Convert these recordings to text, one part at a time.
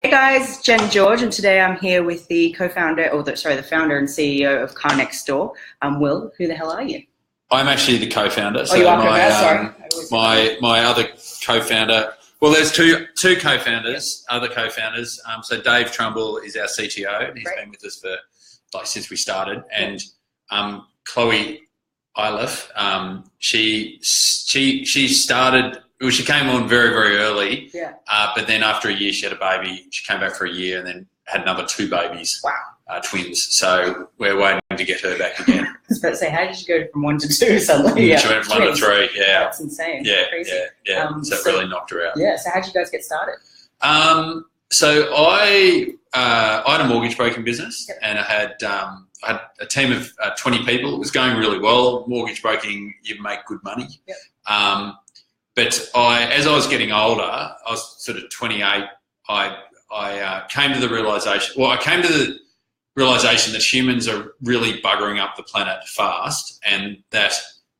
Hey guys, Jen George, and today I'm here with the co-founder, the founder and CEO of Car Next Door. Will, who the hell are you? I'm actually the co-founder. So you are co-founder, sorry. My other co-founder, well, there's two co-founders, other co-founders. So Dave Trumbull is our CTO, and he's been with us for since we started. And Chloe Iliff, she started. Well, she came on very, very early, but then after a year she had a baby. She came back for a year and then had another 2 babies, twins. So we're waiting to get her back again. I was about to say, how did you go from 1 to 2 suddenly? She went from 1 to 3, That's insane. Crazy. So it really knocked her out. Yeah, so how did you guys get started? So I had a mortgage broking business, and I had a team of 20 people. It was going really well. Mortgage broking, you make good money. But as I was getting older, I was sort of 28, I came to the realisation, that humans are really buggering up the planet fast, and that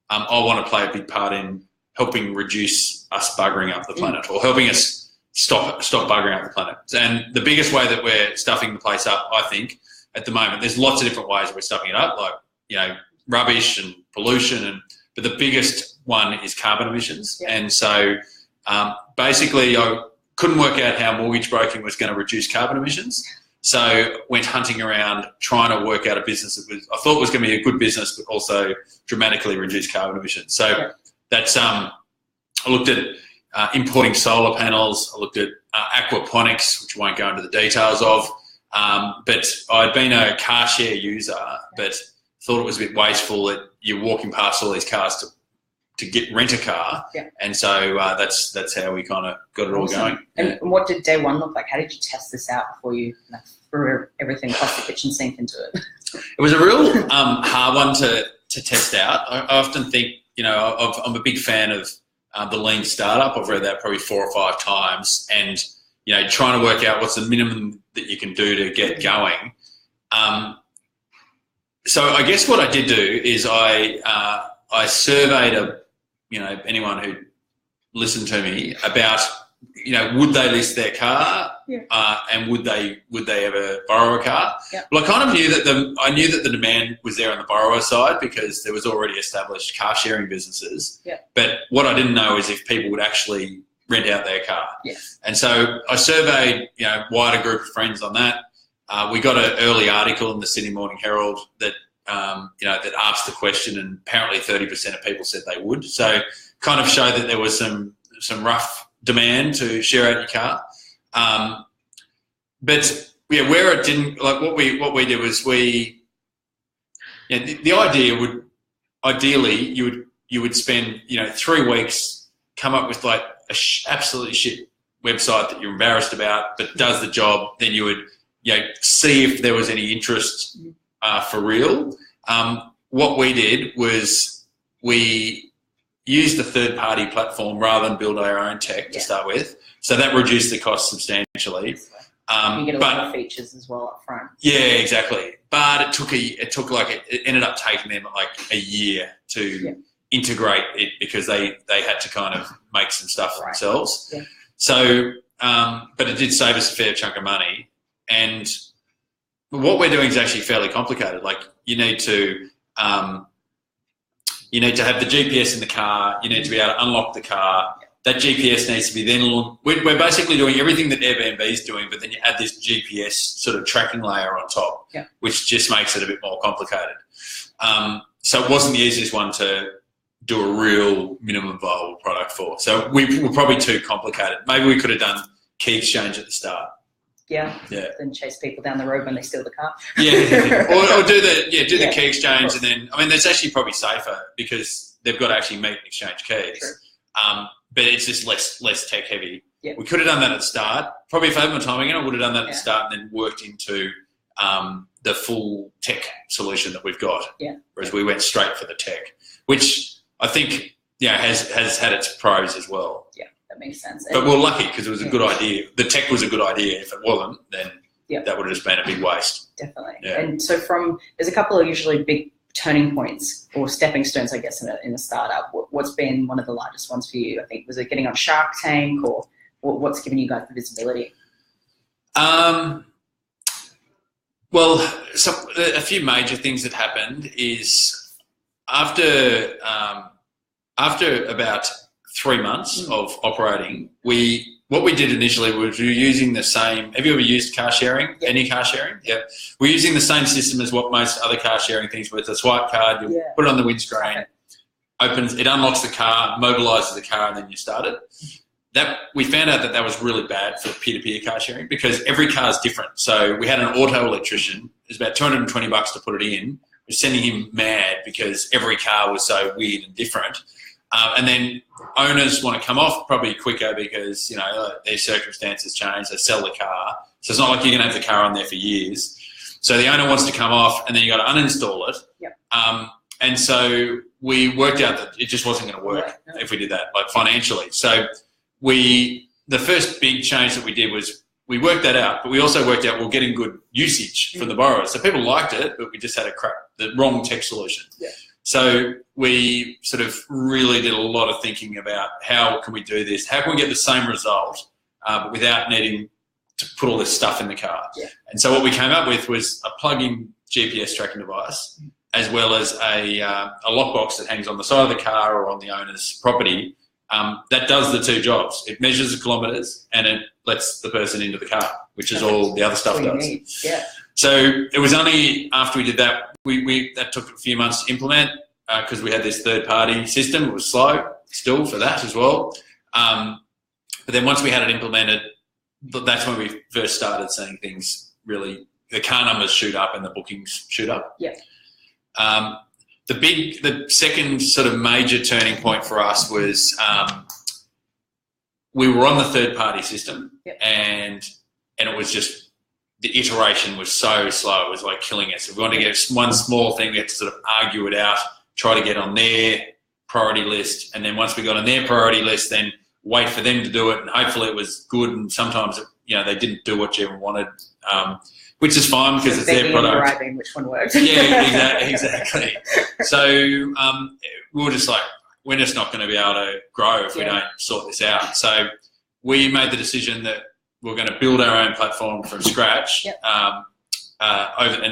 I want to play a big part in helping reduce us buggering up the planet, or helping us stop buggering up the planet. And the biggest way that we're stuffing the place up, I think, at the moment, there's lots of different ways we're stuffing it up, like, rubbish and pollution, but the biggest one is carbon emissions. And so basically I couldn't work out how mortgage broking was going to reduce carbon emissions. So went hunting around trying to work out a business that I thought was going to be a good business, but also dramatically reduce carbon emissions. So that's, I looked at importing solar panels. I looked at aquaponics, which I won't go into the details of. But I'd been a car share user, but thought it was a bit wasteful that you're walking past all these cars to rent a car. And so that's how we kind of got it all going. And what did day one look like? How did you test this out before you threw everything across the kitchen sink into it? It was a real hard one to test out. I often think, I'm a big fan of the lean startup. I've read that probably 4 or 5 times, and trying to work out what's the minimum that you can do to get going. So I guess what I did do is I surveyed anyone who listened to me about, would they list their car, and would they ever borrow a car? Well, I kind of knew that the demand was there on the borrower side because there was already established car sharing businesses. But what I didn't know is if people would actually rent out their car. And so I surveyed, wider group of friends on that. We got an early article in the Sydney Morning Herald that that asked the question, and apparently 30% of people said they would. So kind of showed that there was some rough demand to share out your car. But where it didn't, like what we did was the idea would ideally you would spend 3 weeks, come up with like a absolutely shit website that you're embarrassed about but does the job. Then you would see if there was any interest for real. What we did was we used a third-party platform rather than build our own tech to start with. So that reduced the cost substantially. You get a lot of features as well up front. Yeah, exactly. But it ended up taking them like a year to integrate it because they had to kind of make some stuff for themselves. So, but it did save us a fair chunk of money. And what we're doing is actually fairly complicated. Like you need to have the GPS in the car. You need to be able to unlock the car. That GPS needs to be then. We're basically doing everything that Airbnb is doing, but then you add this GPS sort of tracking layer on top, which just makes it a bit more complicated. So it wasn't the easiest one to do a real minimum viable product for. So we were probably too complicated. Maybe we could have done key exchange at the start. Then chase people down the road when they steal the car. Or do the key exchange, and then that's actually probably safer because they've got to actually meet and exchange keys. But it's just less tech heavy. We could have done that at the start. Probably if I had my time again, I would have done that at the start and then worked into the full tech solution that we've got. Whereas we went straight for the tech, which I think has had its pros as well. That makes sense. But we're lucky because it was a good idea. The tech was a good idea. If it wasn't, then that would have just been a big waste. Definitely. And so there's a couple of usually big turning points or stepping stones, I guess, in a startup. What's been one of the largest ones for you? I think, was it getting on Shark Tank, or what's given you guys the visibility? Well, so a few major things that happened is after about 3 months of operating, what we did initially was we were using the same. Have you ever used car sharing? Yeah. Any car sharing? Yeah. We're using the same system as what most other car sharing things were. It's a swipe card. You put it on the windscreen, it unlocks the car, mobilises the car, and then you start it. We found out that was really bad for peer-to-peer car sharing because every car is different. So we had an auto electrician. It was about $220 to put it in. It was sending him mad because every car was so weird and different. And then owners want to come off probably quicker because, their circumstances change. They sell the car. So it's not like you're going to have the car on there for years. So the owner wants to come off and then you got to uninstall it. Yep. And so we worked out that it just wasn't going to work if we did that, like financially. So the first big change that we did was we worked that out, but we also worked out we're getting good usage from the borrowers. So people liked it, but we just had the wrong tech solution. Yeah. So we sort of really did a lot of thinking about how can we do this? How can we get the same result, but without needing to put all this stuff in the car? Yeah. And so what we came up with was a plug-in GPS tracking device, as well as a lockbox that hangs on the side of the car or on the owner's property. That does the two jobs. It measures the kilometres and it lets the person into the car, which is all the other stuff does. Yeah. So it was only after we did that, that took a few months to implement because we had this third-party system. It was slow still for that as well. But then once we had it implemented, that's when we first started seeing things really, the car numbers shoot up and the bookings shoot up. Yeah. The second sort of major turning point for us was we were on the third-party system, and it was just the iteration was so slow. It was like killing us. If we wanted to get one small thing, we had to sort of argue it out, try to get on their priority list, and then once we got on their priority list, then wait for them to do it, and hopefully it was good. And sometimes they didn't do what you wanted. Which is fine because it's their product. Driving, which one worked? Yeah, exactly. So we were just like, we're just not going to be able to grow if we don't sort this out. So we made the decision that we're going to build our own platform from scratch. And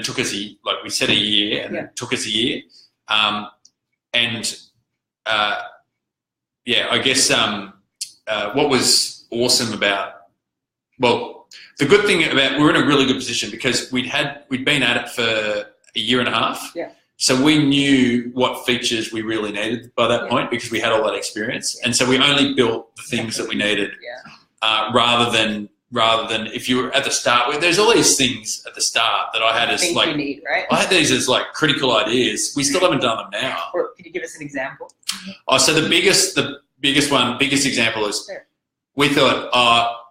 took us we set a year, and it took us a year. I guess what was awesome about the good thing about we're in a really good position because we'd been at it for a year and a half. Yeah. So we knew what features we really needed by that point because we had all that experience, and so we only built the things that we needed, rather than if you were at the start. There's all these things at the start that I had as you need, right? I had these as like critical ideas. We still haven't done them now. Or can you give us an example? Oh, so the biggest example is we thought,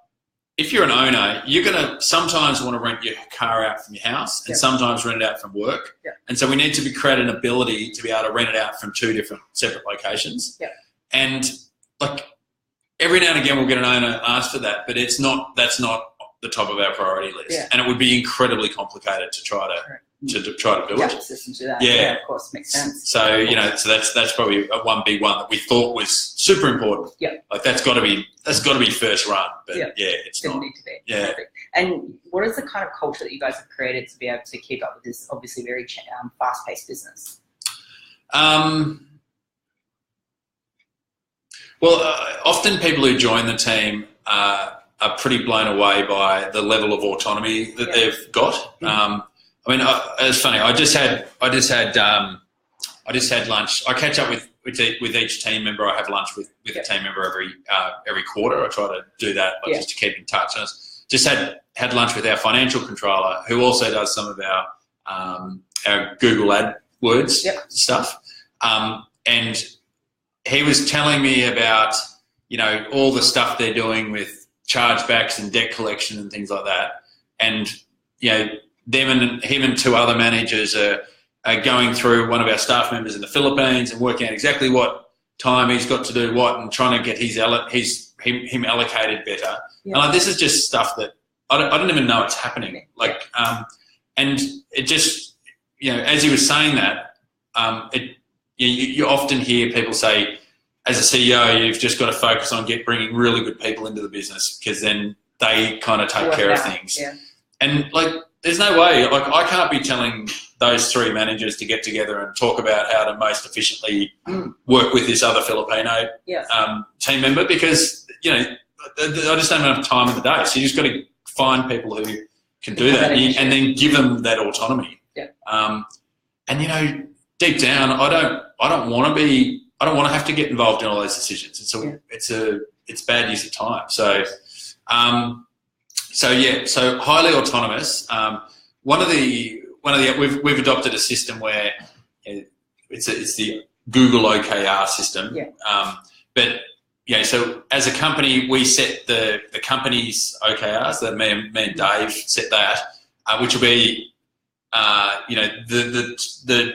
if you're an owner, you're going to sometimes want to rent your car out from your house and sometimes rent it out from work. Yeah. And so we need to create an ability to be able to rent it out from two different separate locations. Yeah. And every now and again we'll get an owner ask for that, but that's not the top of our priority list. Yeah. And it would be incredibly complicated to try to do it. System to that. Yeah, of course, makes sense. So so that's probably one big one that we thought was super important. Yeah, that's got to be first run. But it's didn't not. Need to be. Yeah. Perfect. And what is the kind of culture that you guys have created to be able to keep up with this obviously very fast-paced business? Often people who join the team are pretty blown away by the level of autonomy that they've got. It's funny. I just had lunch. I catch up with each team member. I have lunch with a team member every quarter. I try to do that just to keep in touch. And I just had lunch with our financial controller, who also does some of our Google AdWords stuff. And he was telling me about all the stuff they're doing with chargebacks and debt collection and things like that. And him and two other managers are going through one of our staff members in the Philippines and working out exactly what time he's got to do what and trying to get him allocated better. Yeah. And this is just stuff that I don't even know it's happening. And it just as he was saying that, you often hear people say, as a CEO, you've just got to focus on bringing really good people into the business because then they kind of take care of things. Yeah. And like, there's no way, like I can't be telling those 3 managers to get together and talk about how to most efficiently work with this other Filipino team member, because, you know, I just don't have time in the day. So you just got to find people who can do that and then give them that autonomy. Yeah. And, you know, deep down, I don't want to have to get involved in all those decisions. It's bad use of time. So highly autonomous. We've adopted a system where it's the Google OKR system. Yeah. But yeah, so as a company, we set the company's OKRs. That me and Dave set that, which will be the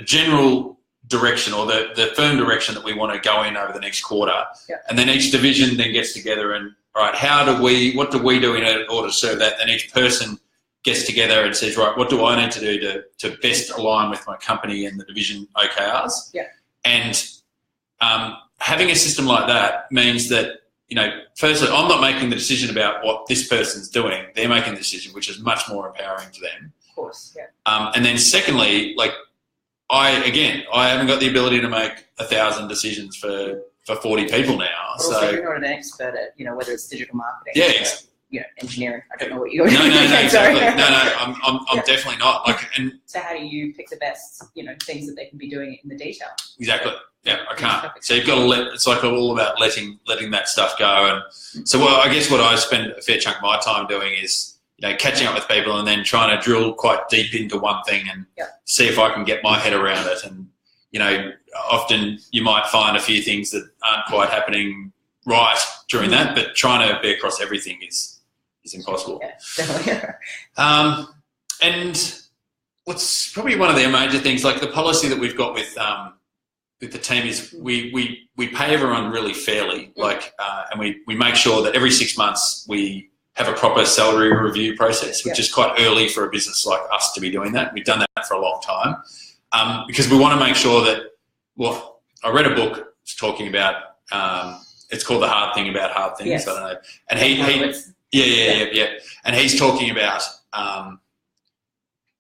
general direction, or the firm direction that we want to go in over the next quarter. Yeah. And then each division then gets together and, all right, what do we do in order to serve that? Then each person gets together and says, right, what do I need to do to best align with my company and the division OKRs? Yeah. And having a system like that means that, you know, firstly, I'm not making the decision about what this person's doing. They're making the decision, which is much more empowering to them. Of course, yeah. And then secondly, like, I haven't got the ability to make 1,000 decisions for 40 people now. But also, you're not an expert at, you know, whether it's digital marketing. Yeah. Engineering. I don't know what you're doing. No, exactly. I'm definitely not. So how do you pick the best, you know, things that they can be doing in the detail? Exactly. Yeah, I can't. So you've got to it's like all about letting that stuff go. And so I guess what I spend a fair chunk of my time doing is, you know, catching up with people and then trying to drill quite deep into one thing and see if I can get my head around it. And, you know, often you might find a few things that aren't quite happening right during that, but trying to be across everything is impossible. Yeah, definitely. And what's probably one of their major things, like the policy that we've got with the team, is we pay everyone really fairly, and we make sure that every 6 months we have a proper salary review process, which is quite early for a business like us to be doing that. We've done that for a long time, because we want to make sure that, well, I read a book talking about, it's called The Hard Thing About Hard Things. Yes. I don't know. And Yeah. And he's talking about,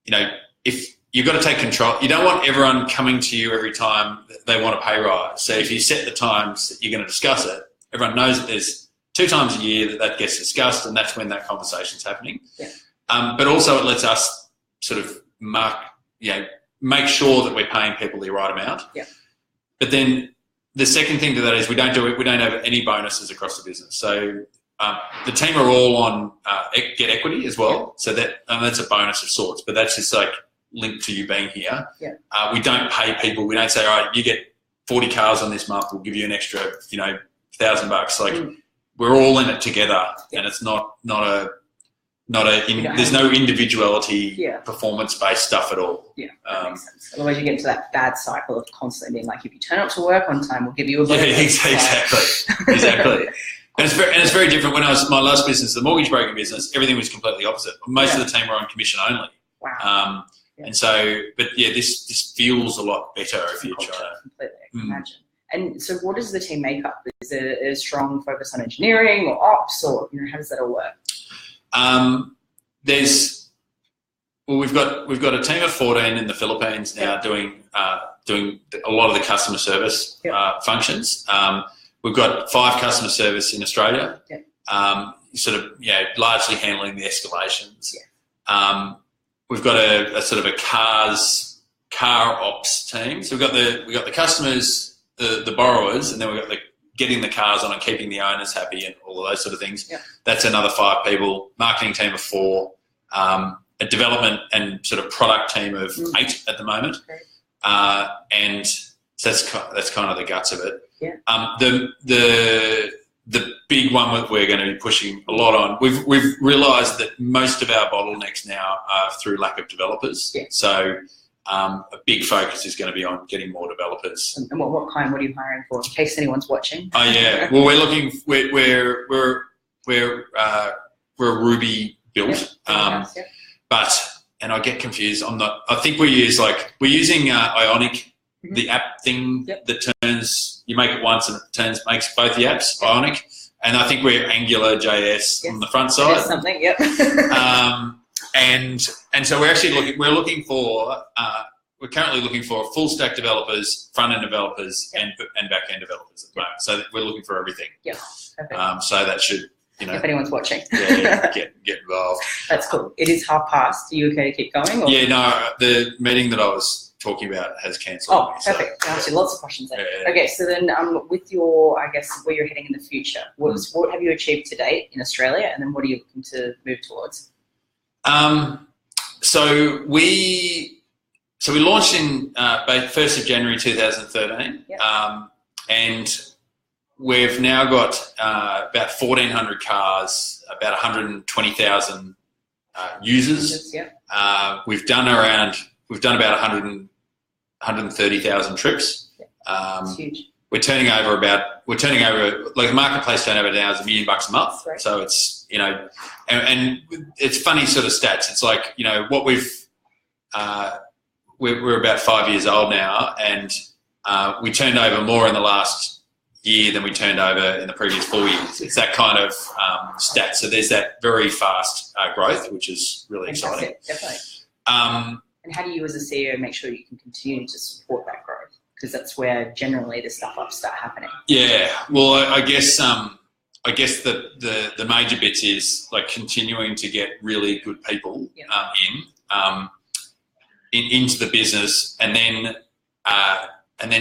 you know, if you've got to take control, you don't want everyone coming to you every time they want a pay rise. So if you set the times that you're going to discuss it, everyone knows that there's 2 times a year that gets discussed, and that's when that conversation's happening. Yeah. But also it lets us sort of make sure that we're paying people the right amount. Yeah. But then the second thing to that is we don't have any bonuses across the business. So the team are all on get equity as well, so that's a bonus of sorts, but that's just like linked to you being here. Yeah. We don't pay people. We don't say, all right, you get 40 cars on this month, we'll give you an extra, you know, $1,000. Like we're all in it together, and it's there's no individuality, performance-based stuff at all. Yeah, that makes sense. Otherwise you get into that bad cycle of constantly being like, if you turn up to work on time, we'll give you a bonus. Yeah, exactly. And it's very different. When I was my last business, the mortgage broking business, everything was completely opposite. Most of the team were on commission only. Wow. And so, but yeah, this feels a lot better if you're trying to. Completely, I can imagine. And so what does the team make up? Is it a strong focus on engineering or ops, or, you know, how does that all work? We've got a team of 14 in the Philippines now doing a lot of the customer service functions. We've got 5 customer service in Australia, largely handling the escalations. Yeah. We've got a sort of a car ops team. So we've got the customers, the borrowers, and then we've got getting the cars on and keeping the owners happy and all of those sort of things. Yeah. That's another 5 people. Marketing team of 4. A development and sort of product team of 8 at the moment. Okay. And so that's kind of the guts of it. Yeah. The big one that we're going to be pushing a lot on, we've realised that most of our bottlenecks now are through lack of developers. Yeah. So a big focus is going to be on getting more developers. And what are you hiring for, in case anyone's watching? Oh yeah. Well, we're Ruby built. And I get confused. I think we're using Ionic, the app thing that you make it once and it makes both the apps, Ionic. and I think we're Angular JS on the front side. There's something, yep. And so we're currently looking for full stack developers, front end developers, and back end developers at the moment. So we're looking for everything. Yeah. Perfect. So that should, if anyone's watching, get involved. That's cool. It is 5:30. Are you okay to keep going? Or? Yeah, no, the meeting that I was talking about has cancelled. Oh, perfect. So. Actually, lots of questions there. Yeah. Okay, so then with your, I guess, where you're heading in the future, what have you achieved to date in Australia, and then what are you looking to move towards? So we launched in 1st of January 2013, and we've now got about 1,400 cars, about 120,000 users. We've done about 130,000 trips. It's huge. We're turning over like the marketplace turnover now is $1 million a month. Right. So it's, and it's funny sort of stats. It's like, what we're about 5 years old now, and we turned over more in the last year than we turned over in the previous 4 years. It's that kind of stat. So there's that very fast growth, which is really exciting. Definitely. And how do you as a CEO make sure you can continue to support that growth? Because that's where generally the stuff-ups start happening. Yeah, well, I guess the major bits is like continuing to get really good people into the business, and then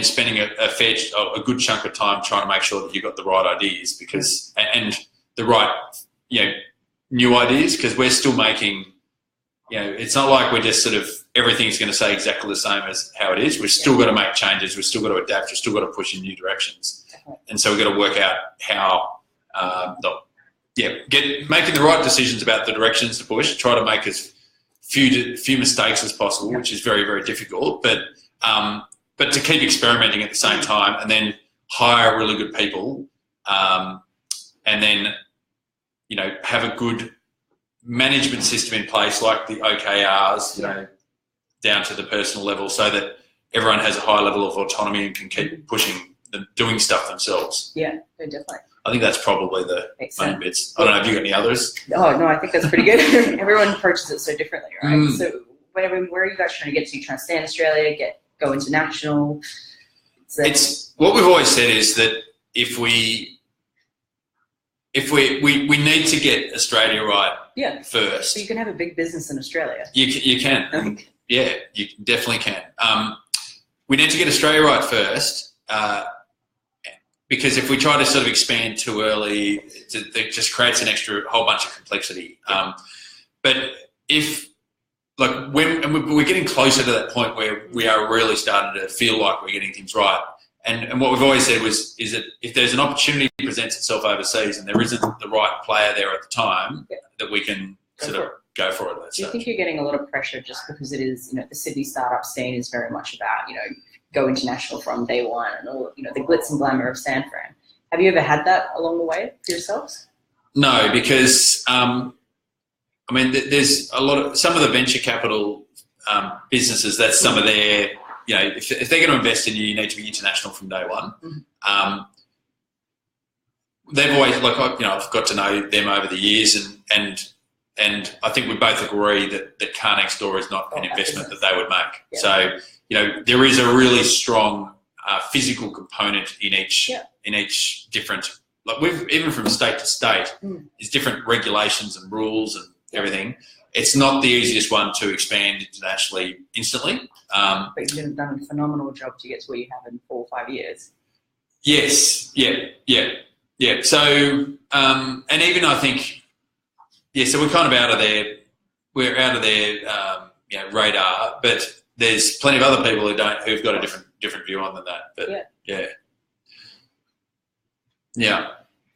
spending a good chunk of time trying to make sure that you've got the right ideas and the right new ideas, because we're still making. It's not like we're just sort of everything's going to stay exactly the same as how it is. We've still got to make changes. We've still got to adapt. We've still got to push in new directions. And so we've got to work out how, making the right decisions about the directions to push, try to make as few mistakes as possible, which is very, very difficult. But to keep experimenting at the same time, and then hire really good people, and then, have a good management system in place, like the OKRs, down to the personal level, so that everyone has a high level of autonomy and can keep pushing them, doing stuff themselves. Yeah, definitely. I think that's probably the main bits. I don't know, have you got any others? Oh, no, I think that's pretty good. Everyone approaches it so differently, right? So where are you guys trying to get to? Trying to stay in Australia, go international? It's what we've always said is that if we need to get Australia right first. So you can have a big business in Australia. You can. Yeah, you definitely can. We need to get Australia right first, because if we try to sort of expand too early, it just creates an extra whole bunch of complexity. But we're getting closer to that point where we are really starting to feel like we're getting things right. And what we've always said is that if there's an opportunity that presents itself overseas and there isn't the right player there at the time, that we can go for it. Do you think you're getting a lot of pressure just because it is, the Sydney startup scene is very much about, go international from day one and all, the glitz and glamour of San Fran? Have you ever had that along the way for yourselves? No, because, there's some of the venture capital businesses, that's some of their, if they're going to invest in you, you need to be international from day one. They've always, I've got to know them over the years, and I think we both agree that car next door is not an investment that they would make. Yeah. So, there is a really strong physical component in each different, even from state to state, there's different regulations and rules and everything. It's not the easiest one to expand internationally instantly. But you've done a phenomenal job to get to where you have in 4 or 5 years. Yes. Yeah. So, and even I think, so we're kind of out of their radar, but there's plenty of other people who've got a different view on than that. But yeah.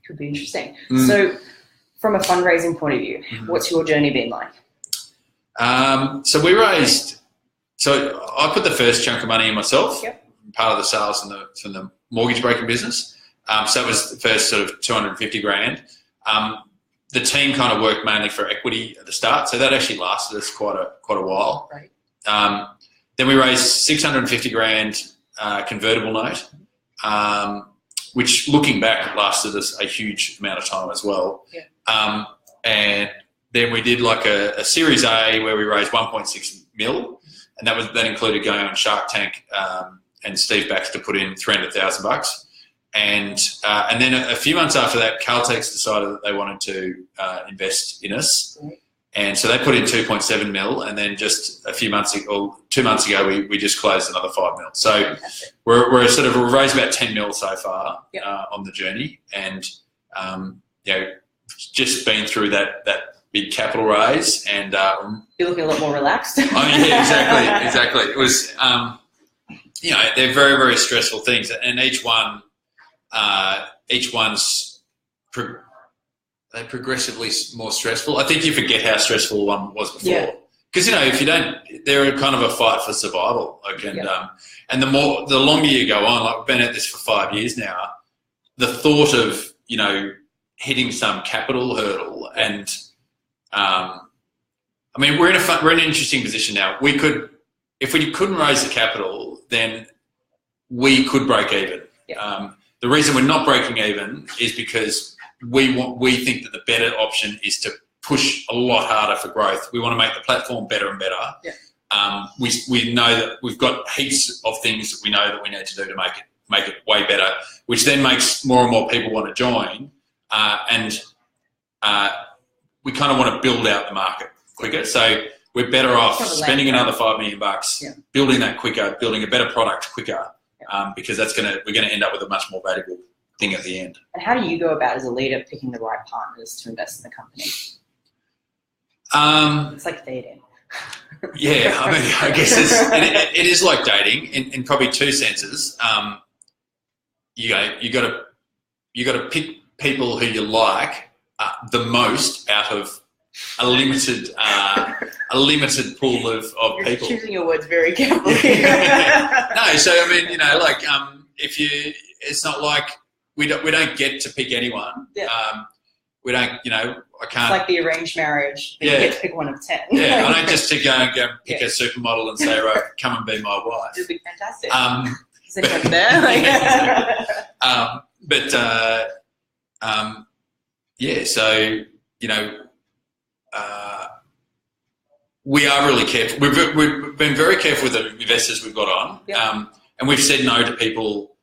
Could be interesting. So, from a fundraising point of view, what's your journey been like? So I put the first chunk of money in myself, part of the sales from the mortgage broking business. So it was the first sort of 250 grand. The team kind of worked mainly for equity at the start, so that actually lasted us quite a while. Right. Then we raised 650 grand convertible note. which looking back lasted us a huge amount of time as well. Yeah. And then we did like a Series A where we raised 1.6 mil, and that included going on Shark Tank, and Steve Baxter put in $300,000. And then a few months after that, Caltex decided that they wanted to invest in us. Right. And so they put in 2.7 mil, and then just a few months ago, or 2 months ago, we just closed another 5 mil. So we've raised about 10 mil so far. Yep. On the journey, and just been through that big capital raise, and You're looking a lot more relaxed. yeah, exactly. It was they're very, very stressful things, and each one's progressively more stressful. I think you forget how stressful one was before. Because if you don't, they're kind of a fight for survival. And the longer you go on, like we've been at this for 5 years now, the thought of hitting some capital hurdle, and we're in an interesting position now. If we couldn't raise the capital, then we could break even. The reason we're not breaking even is because we think that the better option is to push a lot harder for growth. We want to make the platform better and better. We know that we've got heaps of things that we know that we need to do to make it way better, which then makes more and more people want to join. And we kind of want to build out the market quicker. So we're better off spending another $5 million, building that quicker, building a better product quicker, because we're going to end up with a much more valuable thing at the end. And how do you go about, as a leader, picking the right partners to invest in the company? It's like dating. Yeah, I guess it is like dating in probably two senses. You got to pick people who you like the most out of a limited pool of You're people. Choosing your words very carefully. No, so it's not like we don't get to pick anyone. We don't, I can't. It's like the arranged marriage. But you get to pick one of 10. Yeah, I don't just to go and pick a supermodel and say, right, come and be my wife. It would be fantastic. Is but- anyone there? So we are really careful. We've been very careful with the investors we've got on, and we've said no to people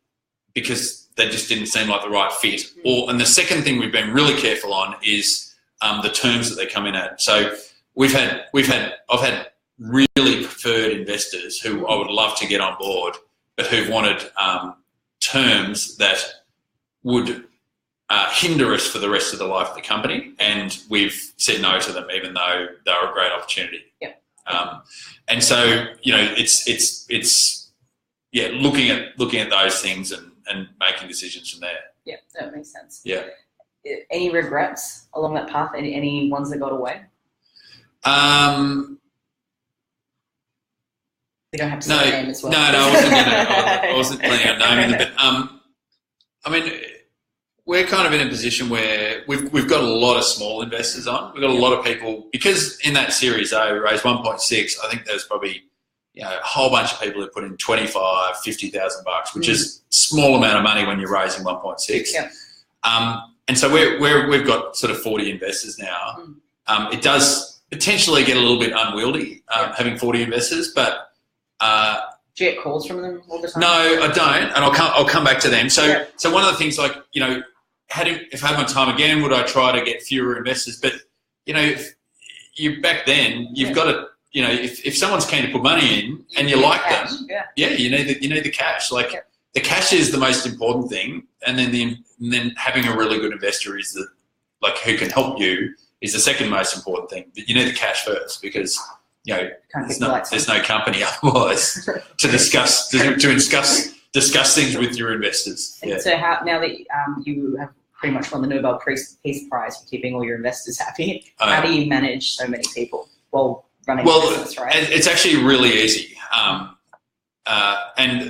because they just didn't seem like the right fit. And the second thing we've been really careful on is the terms that they come in at. So I've had really preferred investors who I would love to get on board, but who've wanted terms that would hinder us for the rest of the life of the company, and we've said no to them, even though they're a great opportunity. And so it's looking at those things and making decisions from there. Yeah, that makes sense. Yeah. Any regrets along that path? Any ones that got away? We don't have to say name as well. No, I wasn't planning on naming them, but we're kind of in a position where we've got a lot of small investors on. We've got a lot of people, because in that Series A we raised 1.6. I think there's probably a whole bunch of people who put in $25,000-$50,000, which is a small amount of money when you're raising 1.6. And so we've got sort of 40 investors now. It does potentially get a little bit unwieldy having 40 investors, but do you get calls from them all the time? No, I don't, and I'll come back to them. So one of the things, like, if I had my time again, would I try to get fewer investors? But if you back then, you've got to, if someone's keen to put money in and you like them, you need the cash. Like the cash is the most important thing, and then having a really good investor is who can help you is the second most important thing. But you need the cash first, because there's no company otherwise to discuss things with your investors. So now that you have pretty much won the Nobel Peace Prize for keeping all your investors happy, how do you manage so many people while running a business, right? It's actually really easy. And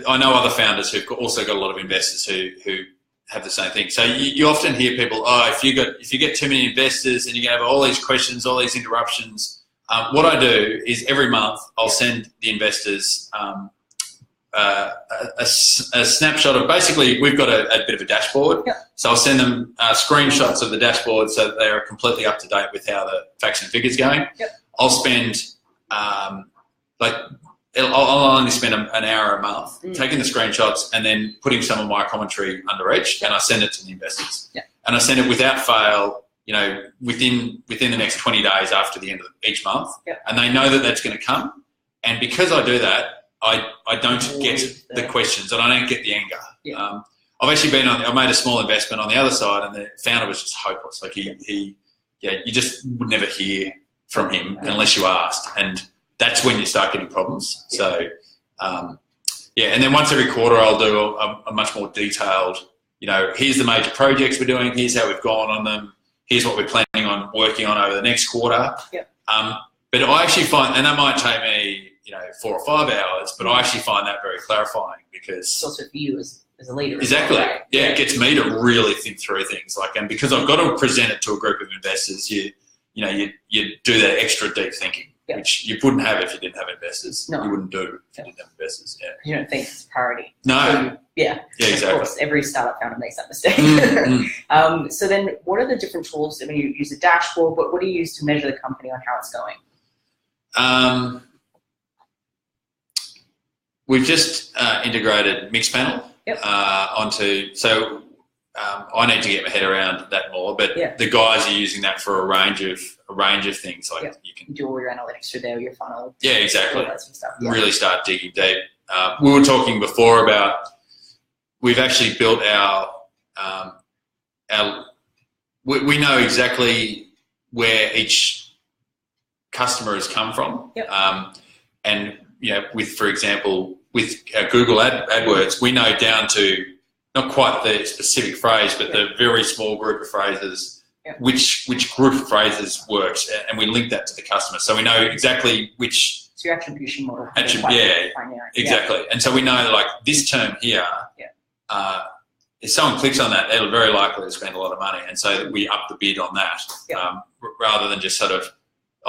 I know other founders who've also got a lot of investors who have the same thing. So you often hear people, if you get too many investors and you're going to have all these questions, all these interruptions. What I do is every month I'll send the investors a snapshot of basically we've got a bit of a dashboard. Yep. So I'll send them screenshots of the dashboard so that they're completely up to date with how the facts and figures going. Yep. I'll spend I'll only spend an hour a month taking the screenshots and then putting some of my commentary under each, and I send it to the investors. Yep. And I send it without fail, within the next 20 days after the end of each month. Yep. And they know that that's going to come. And because I do that, I don't get the questions and I don't get the anger. Yeah. I've actually I made a small investment on the other side, and the founder was just hopeless. Like you just would never hear from him unless you asked. And that's when you start getting problems. Yeah. So, and then once every quarter I'll do a much more detailed, here's the major projects we're doing, here's how we've gone on them, here's what we're planning on working on over the next quarter. Yep. But I actually find, and that might take me, 4 or 5 hours, but I actually find that very clarifying because... It's also for you as a leader. Exactly. Well, right? Yeah, it gets me to really think through things. And because I've got to present it to a group of investors, you do that extra deep thinking. Yep. Which you wouldn't have if you didn't have investors. No. You wouldn't do if you didn't have investors. Yeah. You don't think it's a priority. No. Yeah, exactly. Of course, every startup founder makes that mistake. So then what are the different tools? I mean, you use a dashboard, but what do you use to measure the company on how it's going? We've just integrated Mixpanel onto... So I need to get my head around that more, but the guys are using that for a range of things. You can do all your analytics through there, your funnel. Yeah, exactly. All that sort of stuff. Really start digging deep. We were talking before about we've actually built we know exactly where each customer has come from. Yep. And for example, with Google AdWords, we know down to not quite the specific phrase, but the very small group of phrases, which group of phrases works, and we link that to the customer. So we know exactly which... It's your attribution model. Exactly. And so we know that this term here, if someone clicks on that, they're very likely to spend a lot of money. And so we up the bid on that rather than just sort of,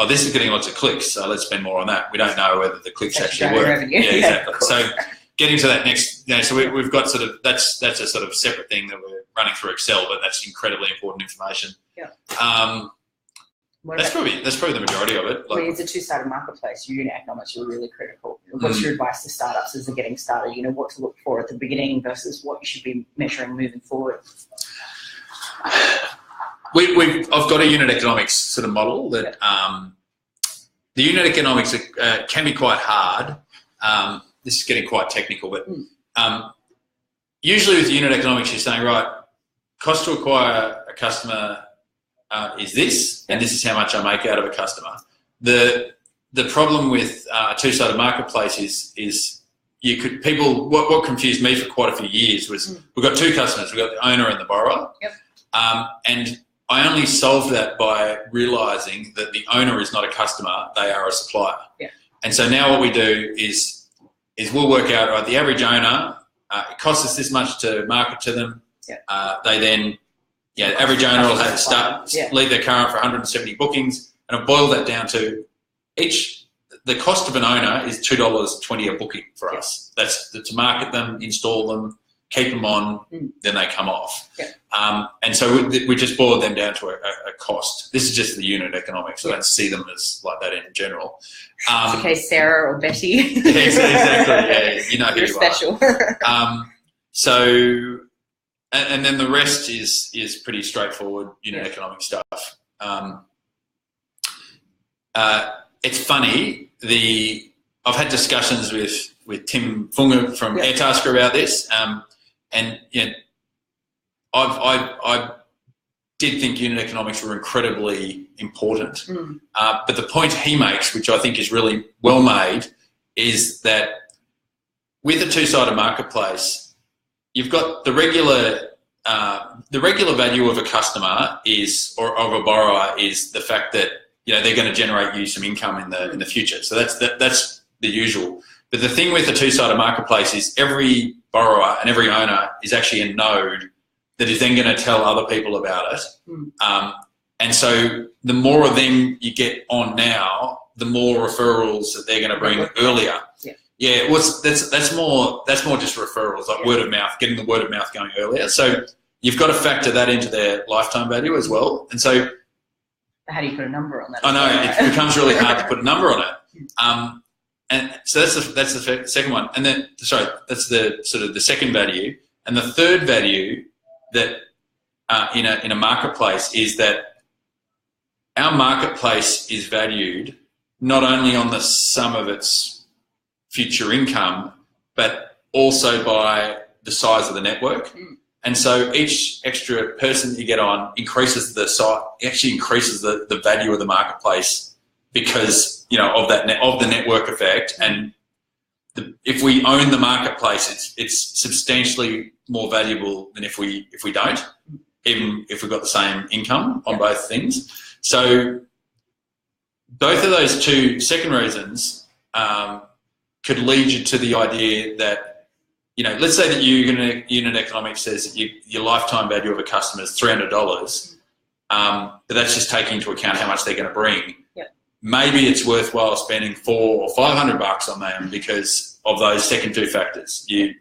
this is getting lots of clicks, so let's spend more on that. We don't know whether the clicks actually work. Revenue. Yeah, exactly. So getting to that next, so we've got sort of, that's a sort of separate thing that we're running through Excel, but that's incredibly important information. Yeah. That's probably the majority of it. It's a two-sided marketplace. Your unit economics are really critical. What's your advice to startups as they're getting started? What to look for at the beginning versus what you should be measuring moving forward? I've got a unit economics sort of model that the unit economics can be quite hard. This is getting quite technical, but usually with unit economics, you're saying, right, cost to acquire a customer is this, and this is how much I make out of a customer. The problem with a two-sided marketplace is what confused me for quite a few years was we've got two customers, we've got the owner and the borrower. Yep. And I only solved that by realising that the owner is not a customer, they are a supplier. Yeah. And so now what we do is we'll work out, right, the average owner, it costs us this much to market to them. Yeah. They then, average owner will have to leave their car for 170 bookings, and I've boiled that down to the cost of an owner is $2.20 a booking for us. That's to market them, install them, keep them on, then they come off. Yeah. And so we just boiled them down to a cost. This is just the unit economics. I don't see them as like that in general. Okay, Sarah or Betty. Exactly. You know who You're you special. So, and then the rest is pretty straightforward unit economic stuff. It's funny. I've had discussions with Tim Funga from Airtasker about this, and I did think unit economics were incredibly important. But the point he makes, which I think is really well made, is that with a two-sided marketplace, you've got the regular value of a customer or of a borrower is the fact that they're going to generate you some income in the future. So that's the usual. But the thing with the two-sided marketplace is every borrower and every owner is actually a node that is then going to tell other people about it. And so the more of them you get on now, the more referrals that they're going to bring earlier. Yeah, that's more just referrals, like word of mouth, getting the word of mouth going earlier. So you've got to factor that into their lifetime value as well. And so, how do you put a number on that? I know it becomes really hard to put a number on it. And so that's the second one. And then, sorry, that's the sort of the second value. And the third value that in a marketplace is that our marketplace is valued not only on the sum of its future income, but also by the size of the network. And so each extra person that you get on increases the size, actually increases the value of the marketplace because, you know, of the network effect. And if we own the marketplace, it's substantially more valuable than if we don't, even if we've got the same income on both things. So both of those two second reasons could lead you to the idea that, you know, let's say that unit economics says that your lifetime value of a customer is $300, but that's just taking into account how much they're going to bring. Yep. Maybe it's worthwhile spending $400 or $500 on them because of those second two factors. You're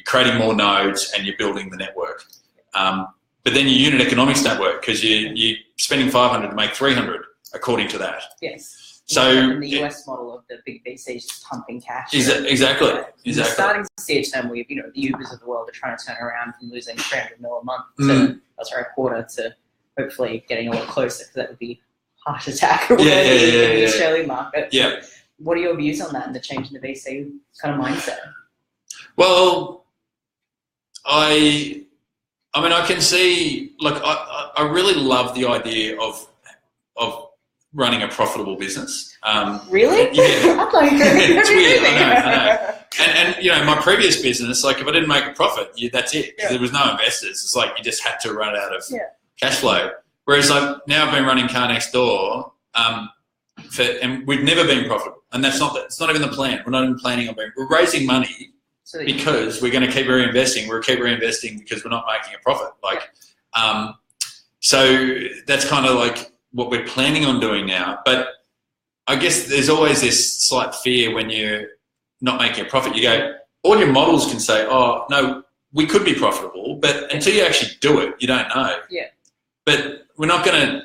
creating more nodes and you're building the network. But then your unit economics don't work because you're spending $500 to make $300 according to that. Yes. So in the US model of the big VCs just pumping cash. Exactly. You're starting to see a term where, you know, the Ubers of the world are trying to turn around from losing $300 million a month to, a quarter, to hopefully getting a lot closer, because that would be heart attack in the Australian market. Yeah. What are your views on that and the change in the VC kind of mindset? Well, I mean, I can see, like, I really love the idea of running a profitable business. Really? Yeah. I'm like, it's weird. I know. And you know, my previous business, like, if I didn't make a profit, that's it. There was no investors. It's like you just had to run out of cash flow. Whereas like now I've been running Car Next Door, and we've never been profitable. And it's not even the plan. We're not even planning on we're raising money because we're going to keep reinvesting. We'll keep reinvesting because we're not making a profit. Like, so that's kind of like what we're planning on doing now. But I guess there's always this slight fear when you're not making a profit. You go, all your models can say, oh, no, we could be profitable, but until you actually do it, you don't know. Yeah. But we're not going to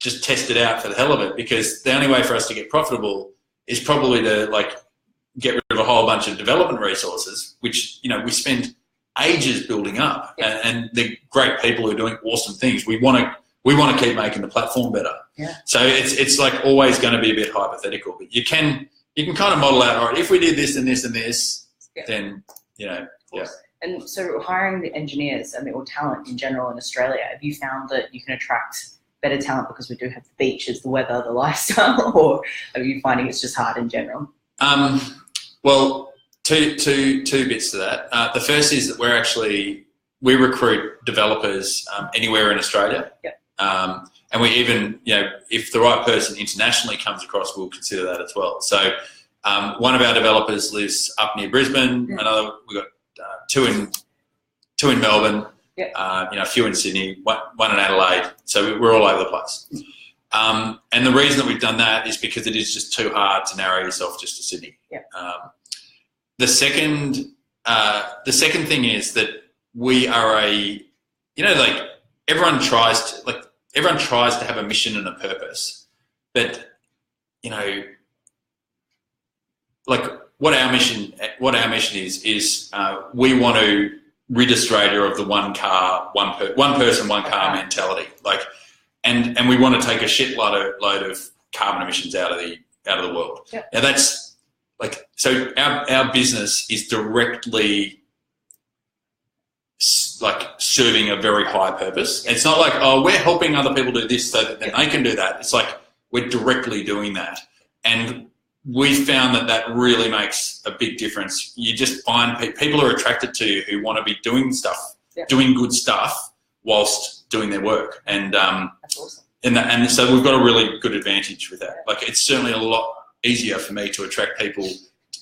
just test it out for the hell of it, because the only way for us to get profitable is probably to like get rid of a whole bunch of development resources, which, you know, we spend ages building up, and they're great people who are doing awesome things. We want to keep making the platform better. Yeah. So it's like always going to be a bit hypothetical, but you can kind of model out, all right, if we did this and this and this, then, you know, And so hiring the engineers or talent in general in Australia, have you found that you can attract better talent because we do have the beaches, the weather, the lifestyle, or are you finding it's just hard in general? Well, two bits to that. The first is that we recruit developers anywhere in Australia. Yep. And we even, you know, if the right person internationally comes across, we'll consider that as well. So one of our developers lives up near Brisbane. We've got two in Melbourne. Yep. You know, a few in Sydney, one in Adelaide. So we're all over the place. And the reason that we've done that is because it is just too hard to narrow yourself just to Sydney. Yep. The second thing is that we are like everyone tries to have a mission and a purpose, but, you know, like what our mission is we want to rid Australia of the one person, one car mentality. Like, and we want to take a shitload of carbon emissions out of the world. Yep. Now that's like, so our business is directly like serving a very high purpose. It's not like, oh, we're helping other people do this so that then they can do that. It's like we're directly doing that. And we found that really makes a big difference. You just find people are attracted to you who want to be doing stuff, doing good stuff whilst doing their work. And that's awesome. And so we've got a really good advantage with that. Like, it's certainly a lot easier for me to attract people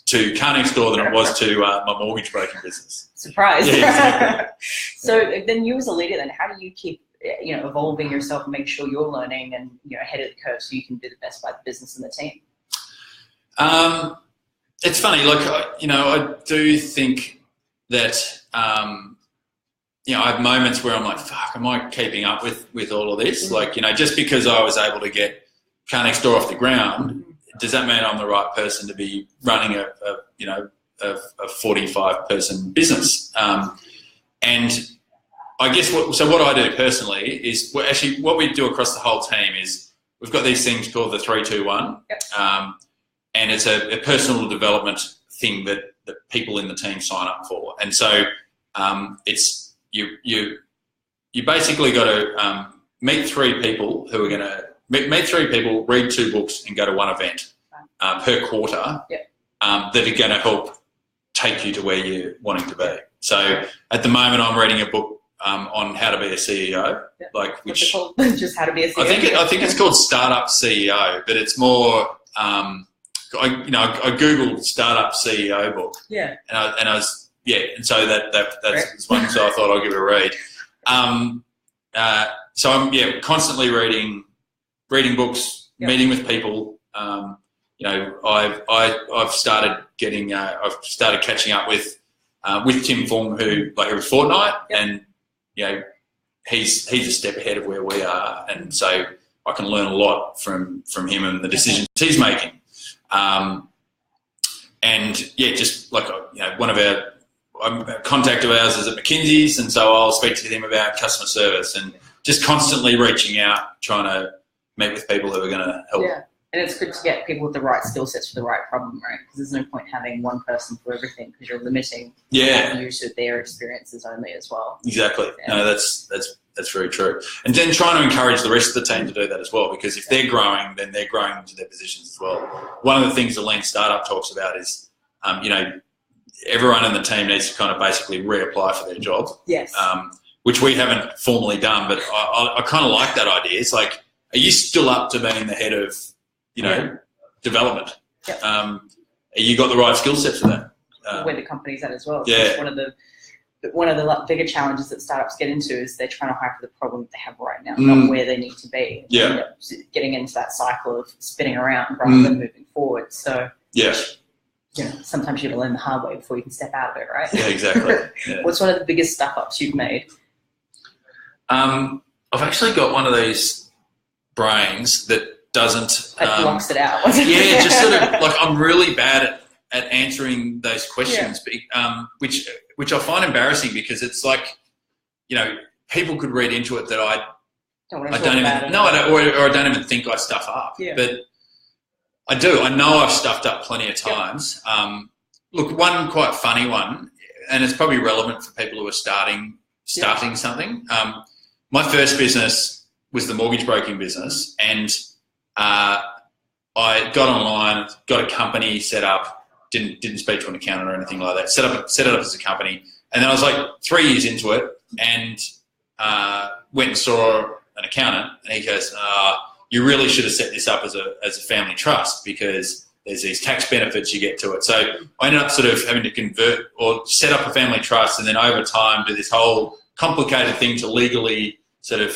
to Car Next Door than it was to my mortgage broking business. Surprise. Yeah, exactly. So then you as a leader, then how do you keep, you know, evolving yourself and make sure you're learning and, you know, ahead of the curve so you can do the best by the business and the team? It's funny, like, I do think that, I have moments where I'm like, fuck, am I keeping up with all of this? Like, just because I was able to get Car Next Door off the ground, does that mean I'm the right person to be running a 45-person business? And I guess what I do personally is, what we do across the whole team is we've got these things called the 3-2-1. And it's a personal development thing that people in the team sign up for. And so it's you basically got to meet 3 people who are going to meet 3 people, read 2 books, and go to 1 event per quarter that are going to help take you to where you're wanting to be. So at the moment, I'm reading a book on how to be a CEO, like which just how to be a CEO. I think it's called Startup CEO, but it's more. I googled startup CEO book. And so that's one. So I thought I'll give it a read. So I'm constantly reading books, meeting with people. I've started getting I've started catching up with Tim Fung, who like every fortnight, and he's a step ahead of where we are, and so I can learn a lot from him and the decisions he's making. Just like one of a contact of ours is at McKinsey's, and so I'll speak to him about customer service and just constantly reaching out, trying to meet with people who are going to help. Yeah, and it's good to get people with the right skill sets for the right problem, right? Because there's no point having one person for everything, because you're limiting you to their experiences only as well. Exactly. Yeah. No, that's very true. And then trying to encourage the rest of the team to do that as well, because if they're growing, then they're growing into their positions as well. One of the things the Lean Startup talks about is, everyone in the team needs to kind of basically reapply for their job. Yes. Which we haven't formally done, but I kind of like that idea. It's like, are you still up to being the head of, development? Yep. You got the right skill set for that? Where the company's at as well. Yeah. It's one of the bigger challenges that startups get into is they're trying to hire for the problem that they have right now, not where they need to be. Yeah. Getting into that cycle of spinning around rather than moving forward. So sometimes you have to learn the hard way before you can step out of it, right? Yeah, exactly. Yeah. What's one of the biggest stuff-ups you've made? I've actually got one of these brains that doesn't... It blocks it out. Just sort of, like, I'm really bad at answering those questions, which I find embarrassing, because it's like, people could read into it that I don't even think I stuff up. Yeah. But I do. I know I've stuffed up plenty of times. Look, one quite funny one, and it's probably relevant for people who are starting something. My first business was the mortgage broking business, and I got online, got a company set up. Didn't speak to an accountant or anything like that. Set it up as a company, and then I was like 3 years into it, and went and saw an accountant, and he goes, "You really should have set this up as a family trust, because there's these tax benefits you get to it." So I ended up sort of having to convert or set up a family trust, and then over time do this whole complicated thing to legally sort of,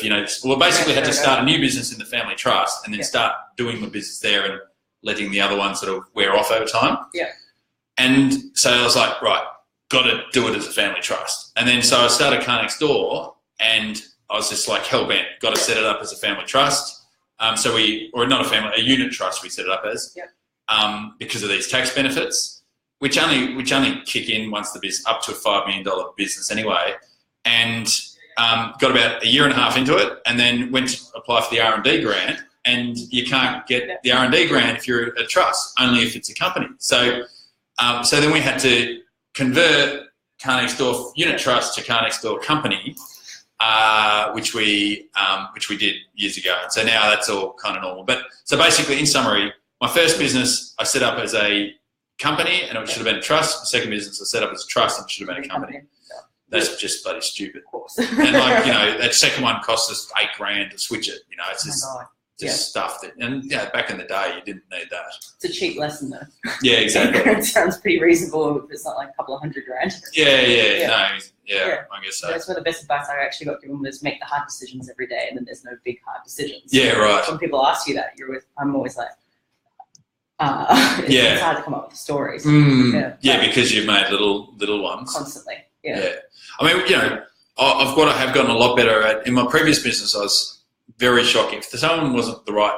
basically had to start a new business in the family trust, and then start doing the business there and letting the other one sort of wear off over time. Yeah. And so I was like, right, got to do it as a family trust. And then so I started Car Next Door, and I was just like hell bent, got to set it up as a family trust. A unit trust we set it up as, because of these tax benefits, which only kick in once the business up to a $5 million business anyway. And got about a year and a half into it, and then went to apply for the R&D grant, and you can't get the R&D grant if you're a trust, only if it's a company. So then we had to convert Car Next Door unit trust to Car Next Door company, which we did years ago. And so now that's all kind of normal. But so basically, in summary, my first business I set up as a company, and it should have been a trust. The second business I set up as a trust, and it should have been a company. That's just bloody stupid. Of course. And that second one cost us $8,000 to switch it. It's just stuff that, and back in the day you didn't need that. It's a cheap lesson though. Yeah, exactly. It sounds pretty reasonable if it's not like a couple of $100,000. I guess so. That's one of the best advice I actually got given was make the hard decisions every day, and then there's no big hard decisions. Yeah, right. When people ask you that, I'm always like, It's hard to come up with stories. Because you've made little ones constantly. I mean, have gotten a lot better at. In my previous business, I was very shocked if someone wasn't the right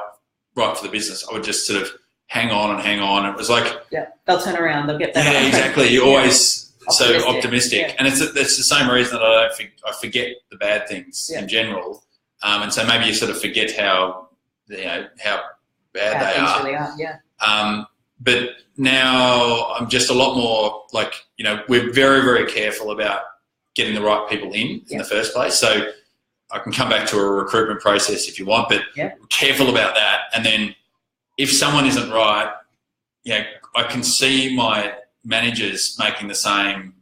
for the business. I would just sort of hang on. It was like they'll turn around, they'll get better. Yeah, exactly. You're always so optimistic, and it's the same reason that I forget the bad things in general, and so maybe you sort of forget how bad they are. Really are. But now I'm just a lot more like, we're very, very careful about getting the right people in the first place. So I can come back to a recruitment process if you want, but we're careful about that. And then if someone isn't right, I can see my managers having the same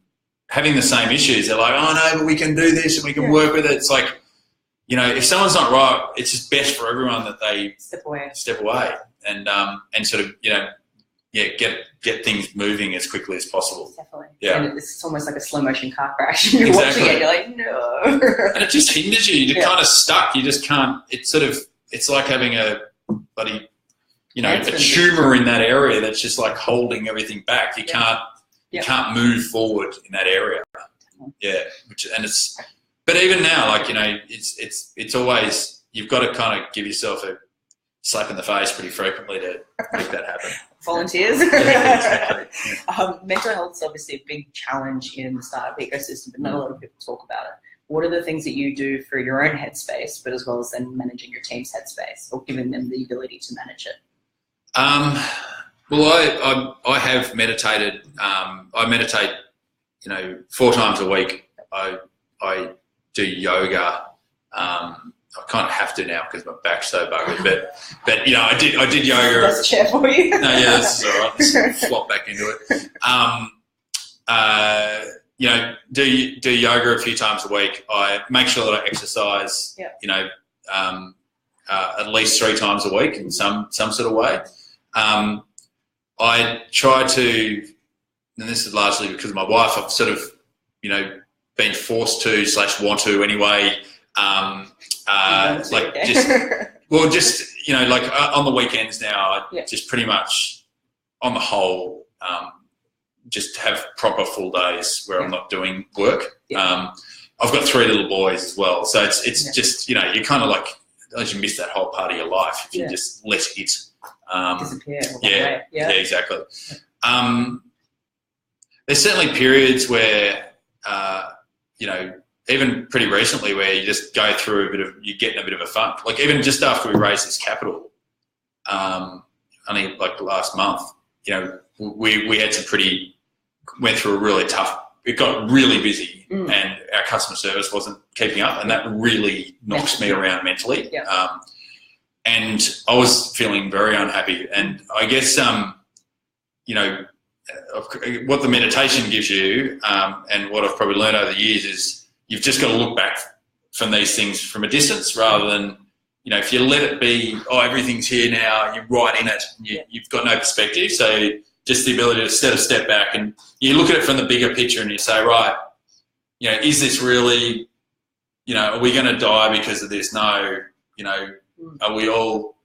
issues. They're like, oh no, but we can do this and we can work with it. It's like, if someone's not right, it's just best for everyone that they step away and sort of, get things moving as quickly as possible. Definitely. Yeah. And it's almost like a slow motion car crash. You're watching it, you're like, no. And it just hinders you. You're kind of stuck. You just can't. It's like having a bloody, a tumor in that area that's just like holding everything back. You can't move forward in that area. Yeah. But even now, it's always, you've got to kind of give yourself a slap in the face pretty frequently to make that happen. Volunteers. Exactly. Mental health is obviously a big challenge in the startup ecosystem, but not a lot of people talk about it. What are the things that you do for your own headspace, but as well as then managing your team's headspace or giving them the ability to manage it? Well, I have meditated. I meditate, 4 times a week. I do yoga. I kind of have to now because my back's so buggered. But I did yoga. That's a chair for you. No, this is all right. Just flop back into it. Do yoga a few times a week. I make sure that I exercise. At least 3 times a week in some sort of way. I try to, and this is largely because of my wife. I've sort of, been forced to / want to anyway. On the weekends now, I just pretty much, on the whole, just have proper full days where I'm not doing work. I've got 3 little boys as well, so it's just, you kind of like, as you miss that whole part of your life if you just let it disappear. Yeah, exactly. There's certainly periods where, even pretty recently where you just go through you get in a bit of a funk. Like even just after we raised this capital, only like last month, we had went through a really tough, it got really busy and our customer service wasn't keeping up, and that really knocks me around mentally. And I was feeling very unhappy, and I guess, what the meditation gives you, and what I've probably learned over the years is you've just got to look back from these things from a distance rather than, if you let it be, everything's here now, you're right in it, you've got no perspective. So just the ability to step back and you look at it from the bigger picture and you say, right, is this really, are we going to die because of this? No, are we all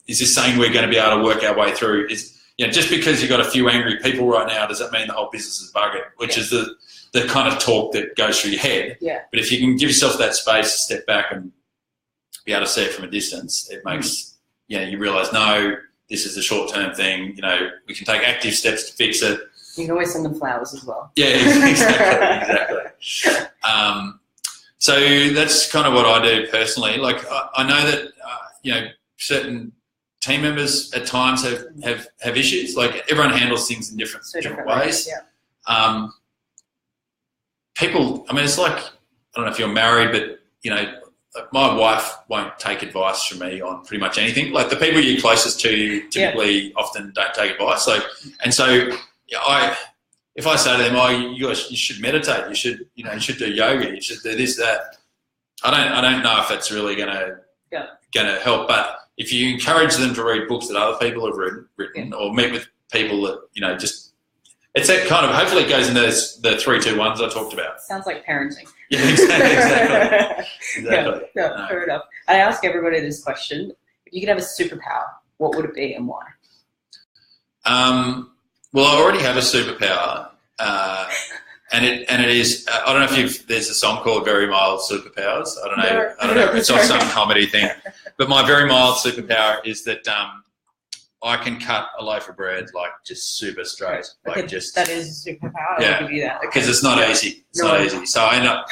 is this saying we're going to be able to work our way through? Just because you've got a few angry people right now, does that mean the whole business is buggered? Which is the kind of talk that goes through your head. But if you can give yourself that space to step back and be able to see it from a distance, it makes, you realise, no, this is a short-term thing. We can take active steps to fix it. You can always send them flowers as well. Yeah, exactly. So that's kind of what I do personally. Like I know that, certain team members at times have issues. Like everyone handles things in different ways. People, it's like, I don't know if you're married, but, my wife won't take advice from me on pretty much anything. Like the people you're closest to typically often don't take advice. If I say to them, you should meditate, you should do yoga, you should do this, that. I don't know if that's really gonna help. But if you encourage them to read books that other people have written or meet with people that, it's that kind of, hopefully it goes into the 3, 2, 1s I talked about. Sounds like parenting. Yeah, exactly. Fair enough. I ask everybody this question. If you could have a superpower, what would it be and why? Well, I already have a superpower, and it is. I don't know if there's a song called "Very Mild Superpowers." I don't know. It's not some comedy thing, but my very mild superpower is that I can cut a loaf of bread like just super straight, okay, like just. That is a superpower. Yeah, I'll give you that. Because it's not easy. It's not easy. So I end up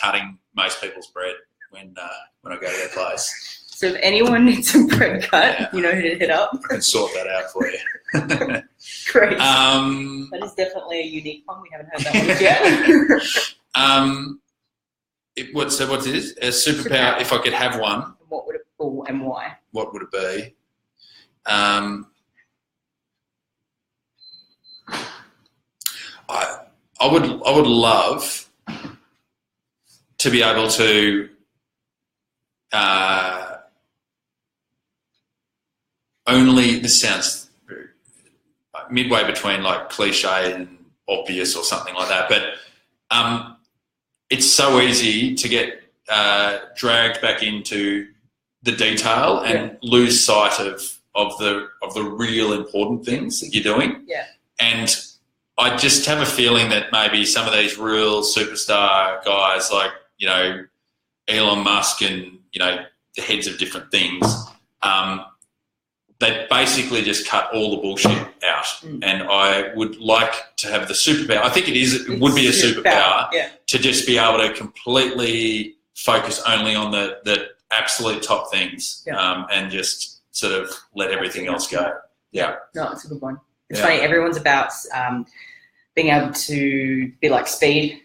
cutting most people's bread when I go to their place. So if anyone needs some bread cut, you know who to hit up. I can sort that out for you. Great. That is definitely a unique one. We haven't heard that one yet. So what is a superpower? If I could have one, what would it be and why? What would it be? I would love to be able to only, this sounds midway between like cliche and obvious or something like that, but it's so easy to get dragged back into the detail and lose sight of the real important things that you're doing. Yeah. And I just have a feeling that maybe some of these real superstar guys like, you know, Elon Musk and, you know, the heads of different things, they basically just cut all the bullshit out. And I would like to have the superpower. I think it would be a superpower to just be able to completely focus only on the absolute top things and just sort of let everything else go. Yeah. No, it's a good one. It's funny, everyone's about being able to be like Speed,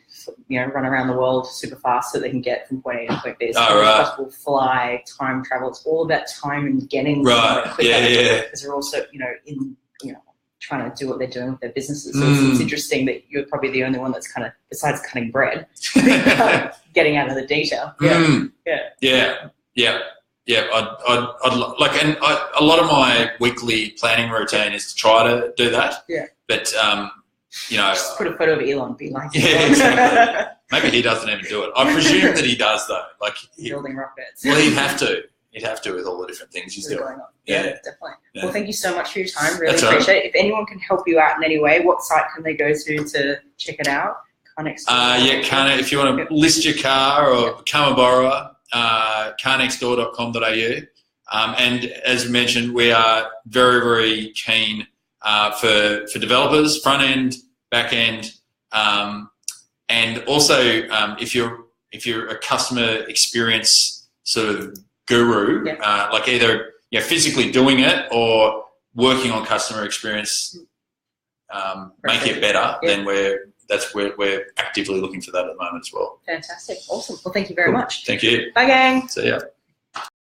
you know, run around the world super fast so they can get from point A to point B. So possible, fly, time travel. It's all about time and getting right. Yeah. Because they're also, you know, trying to do what they're doing with their businesses. So it's interesting that you're probably the only one that's kind of, besides cutting bread, getting out of the detail. Yeah, I'd like, and a lot of my weekly planning routine is to try to do that. Yeah. But you know, just put a photo of Elon, be like, exactly. Maybe he doesn't even do it. I presume that he does though. Like building rockets. Well, he'd have to. He'd have to with all the different things he's doing. Going on. Yeah, definitely. Yeah. Well, thank you so much for your time. Really That's appreciate right. it. If anyone can help you out in any way, what site can they go to check it out? Carnex. If you want to list your car or become a borrower, carnextdoor.com.au. And as mentioned, we are very, very keen for developers, front end, back end, and also if you're a customer experience sort of guru, like either physically doing it or working on customer experience, make it better, then we're actively looking for that at the moment as well. Fantastic. Awesome. Well, thank you very much. Thank you. Bye, gang. See ya.